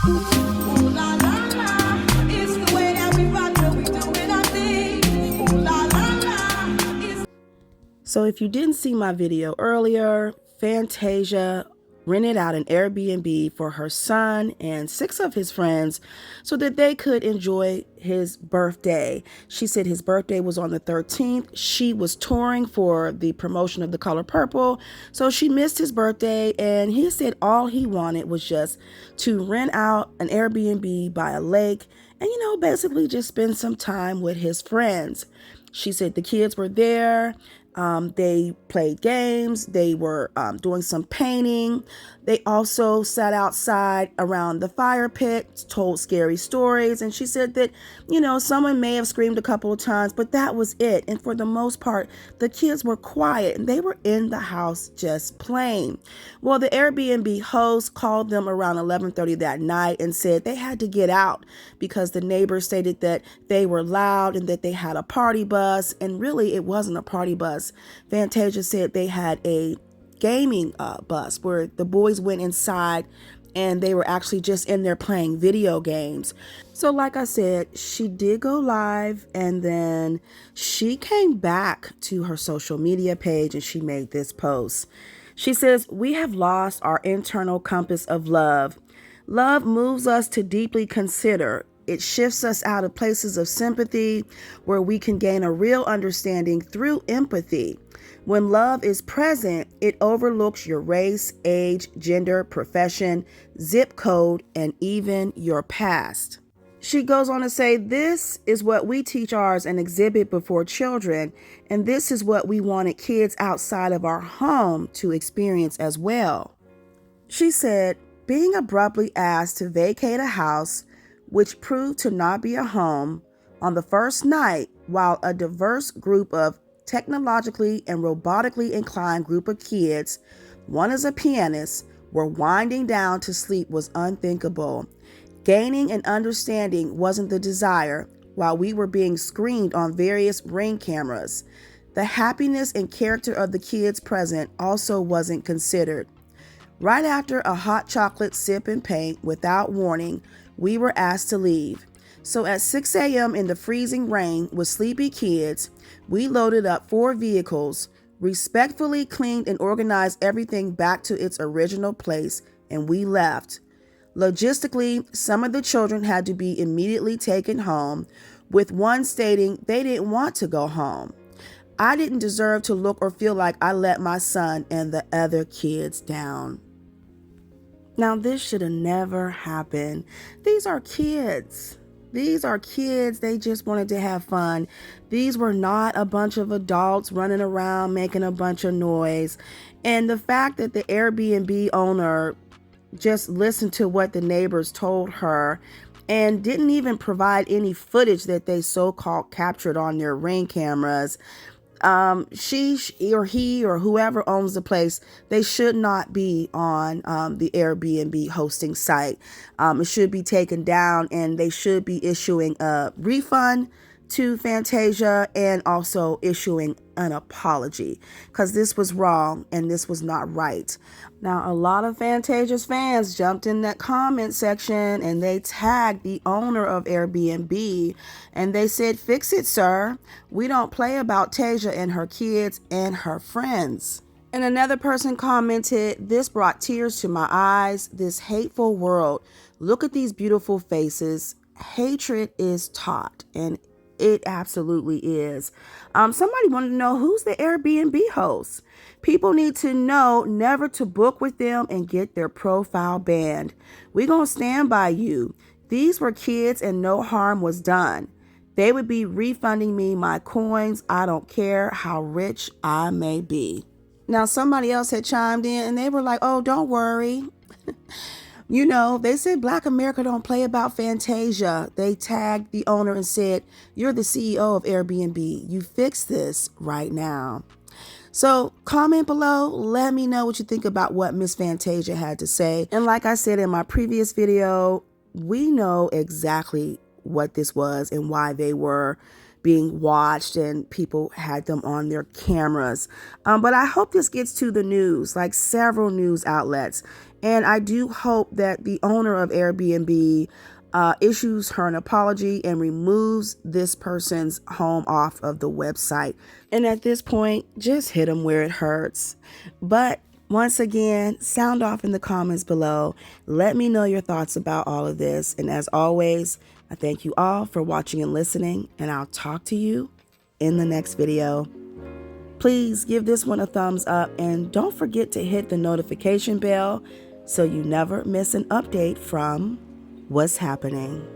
Ooh la la la, it's the way that we rock when we doing our thing. Ooh la la la, it's. So if you didn't see my video earlier, Fantasia rented out an Airbnb for her son and 6 of his friends so that they could enjoy his birthday. She said his birthday was on the 13th. She was touring for the promotion of The Color Purple, so she missed his birthday, and he said all he wanted was just to rent out an Airbnb by a lake and, basically just spend some time with his friends. She said the kids were there. They played games. They were doing some painting. They also sat outside around the fire pit, told scary stories. And she said that, someone may have screamed a couple of times, but that was it. And for the most part, the kids were quiet and they were in the house just playing. Well, the Airbnb host called them around 11:30 that night and said they had to get out because the neighbors stated that they were loud and that they had a party bus. And really, it wasn't a party bus. Fantasia said they had a gaming bus where the boys went inside and they were actually just in there playing video games. So like I said, she did go live and then she came back to her social media page and she made this post. She says, "We have lost our internal compass of love. Love moves us to deeply consider. It shifts us out of places of sympathy where we can gain a real understanding through empathy. When love is present, it overlooks your race, age, gender, profession, zip code, and even your past." She goes on to say, "This is what we teach ours and exhibit before children, and this is what we wanted kids outside of our home to experience as well." She said, "Being abruptly asked to vacate a house, which proved to not be a home, on the first night while a diverse group of technologically and robotically inclined group of kids, one is a pianist, were winding down to sleep was unthinkable. Gaining an understanding wasn't the desire, while we were being screened on various ring cameras. The happiness and character of the kids present also wasn't considered. Right after a hot chocolate sip and paint, without warning, we were asked to leave. So at 6 a.m. in the freezing rain with sleepy kids, we loaded up 4 vehicles, respectfully cleaned and organized everything back to its original place, and we left. Logistically, some of the children had to be immediately taken home, with one stating they didn't want to go home. I didn't deserve to look or feel like I let my son and the other kids down." Now, this should have never happened. These are kids. These are kids. They just wanted to have fun. These were not a bunch of adults running around making a bunch of noise. And the fact that the Airbnb owner just listened to what the neighbors told her and didn't even provide any footage that they so-called captured on their ring cameras. She or he or whoever owns the place, they should not be on the Airbnb hosting site. It should be taken down and they should be issuing a refund to Fantasia and also issuing an apology because this was wrong and this was not right. Now, a lot of Fantasia's fans jumped in that comment section and they tagged the owner of Airbnb and they said, "Fix it, sir. We don't play about Tasia and her kids and her friends." And another person commented, "This brought tears to my eyes. This hateful world. Look at these beautiful faces. Hatred is taught." And it absolutely is. Somebody wanted to know who's the Airbnb host. People need to know never to book with them and get their profile banned. We gonna stand by you. These were kids and no harm was done. They would be refunding me my coins. I don't care how rich I may be. Now, somebody else had chimed in and they were like, "Oh, don't worry." They said Black America don't play about Fantasia. They tagged the owner and said, "You're the CEO of Airbnb. You fix this right now." So comment below. Let me know what you think about what Miss Fantasia had to say. And like I said in my previous video, we know exactly what this was and why they were being watched and people had them on their cameras. But I hope this gets to the news, like several news outlets. And I do hope that the owner of Airbnb issues her an apology and removes this person's home off of the website. And at this point, just hit them where it hurts. But once again, sound off in the comments below. Let me know your thoughts about all of this. And as always, I thank you all for watching and listening, and I'll talk to you in the next video. Please give this one a thumbs up and don't forget to hit the notification bell so you never miss an update from What's Happening.